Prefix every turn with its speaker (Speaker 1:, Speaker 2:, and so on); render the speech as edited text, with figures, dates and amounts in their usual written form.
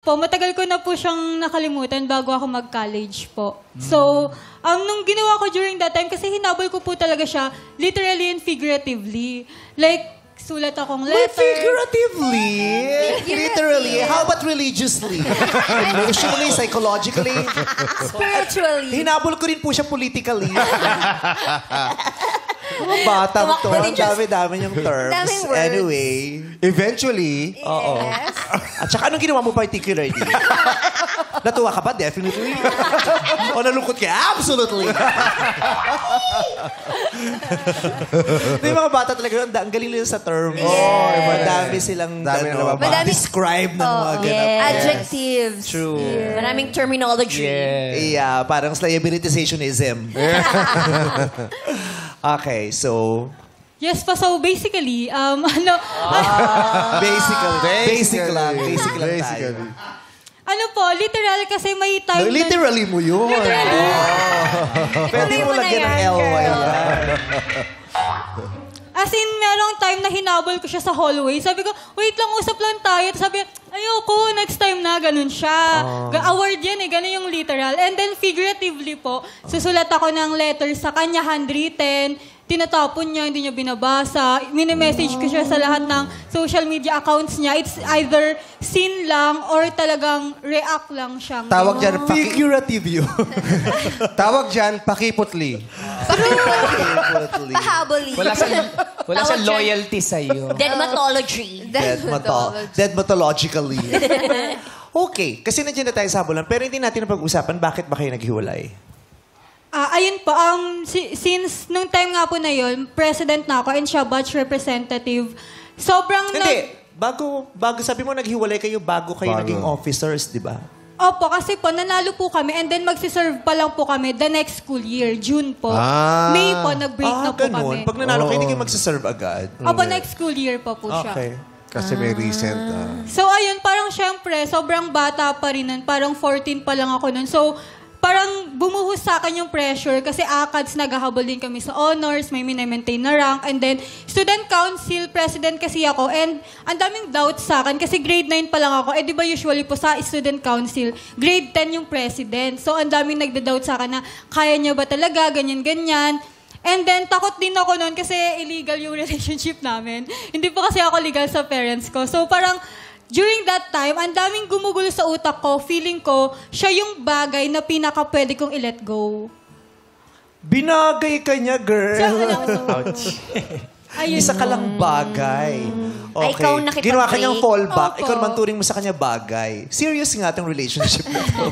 Speaker 1: Po, matagal ko na po siyang nakalimutan bago ako mag-college po. So, nung ginawa ko during that time, kasi hinabol ko po talaga siya, literally and figuratively. Like, sulat akong letter.
Speaker 2: Well, figuratively. Literally. How about religiously? Emotionally, psychologically?
Speaker 3: Spiritually.
Speaker 2: Hinabol ko rin po siya politically. Mga batang to. Ang dami-dami yung terms.
Speaker 3: Daming words.
Speaker 2: Anyway.
Speaker 4: Eventually.
Speaker 2: Oo.
Speaker 3: Yes.
Speaker 2: At saka anong ginawa mo particularly? Natuwa ka ba? Definitely. O nalungkot ka? Absolutely. Yung mga bata talaga, ang galing nila sa terms.
Speaker 4: Oh,
Speaker 2: Madami silang describe ng mga ganap.
Speaker 3: Adjectives.
Speaker 2: True.
Speaker 3: Maraming terminology.
Speaker 2: Yeah, parang slayabilitizationism. Okay, so...
Speaker 1: Yes pa, so basically,
Speaker 2: Basic lang tayo.
Speaker 1: ano po, literal kasi may time na...
Speaker 2: Literally mo yun.
Speaker 1: Literally.
Speaker 2: Pwede mo lagyan ng LY.
Speaker 1: As in, merong time na hinabol ko siya sa hallway. Sabi ko, wait lang, usap lang tayo. Tapos sabi, ayoko, next time na, ganun siya. Award yan ganun yung literal. And then figuratively po, susulat ako ng letter sa kanya, handwritten. Tinatapon niya, hindi niya binabasa. Mini-message ko siya sa lahat ng social media accounts niya. It's either seen lang or talagang react lang siyang.
Speaker 4: Tawag dyan,
Speaker 2: Figurative yun.
Speaker 4: tawag dyan, pakiputli.
Speaker 3: Pahaboli.
Speaker 5: Wala siyang loyalty sa'yo.
Speaker 3: Dermatology.
Speaker 2: Dermatologically. Okay, kasi nandiyan na tayo sa habulan, pero hindi natin napag-usapan bakit ba kayo naghiwalay?
Speaker 1: Ayun po, since nung time nga po na yun, president na ako and siya batch representative, sobrang...
Speaker 2: Hindi, bago sabi mo naghiwalay kayo, bago kayo naging officers, di ba?
Speaker 1: Opo, kasi po, nanalo po kami and then magsiserve pa lang po kami the next school year, June po. May po, nag-break na po kami.
Speaker 2: Pag nanalo kayo, hindi kayo magsiserve agad.
Speaker 1: Opo, next school year pa po siya.
Speaker 2: Okay.
Speaker 4: Kasi may recent.
Speaker 1: So, ayun, parang syempre, sobrang bata pa rin nun. Parang 14 pa lang ako nun. So, parang bumuhos sa akin yung pressure kasi ACADS naghahabol din kami sa honors, may maintain na rank, and then student council president kasi ako, and ang daming doubts sa akin kasi grade 9 pa lang ako. Di ba usually po sa student council, grade 10 yung president. So ang daming nagda-doubt sa akin na kaya niya ba talaga, ganyan-ganyan. And then, takot din ako noon kasi illegal yung relationship namin. Hindi pa kasi ako legal sa parents ko. So parang, during that time, ang daming gumugulo sa utak ko. Feeling ko, siya yung bagay na pinaka-pwede kong i-let go.
Speaker 2: Binagay ka niya, girl.
Speaker 1: Ayun.
Speaker 2: Isa ka lang bagay. Okay.
Speaker 3: Ikaw nakipag-break.
Speaker 2: Ginawa ka niyang fallback.
Speaker 1: Opo.
Speaker 2: Ikaw naman turing mo sa kanya bagay. Serious nga itong relationship na to.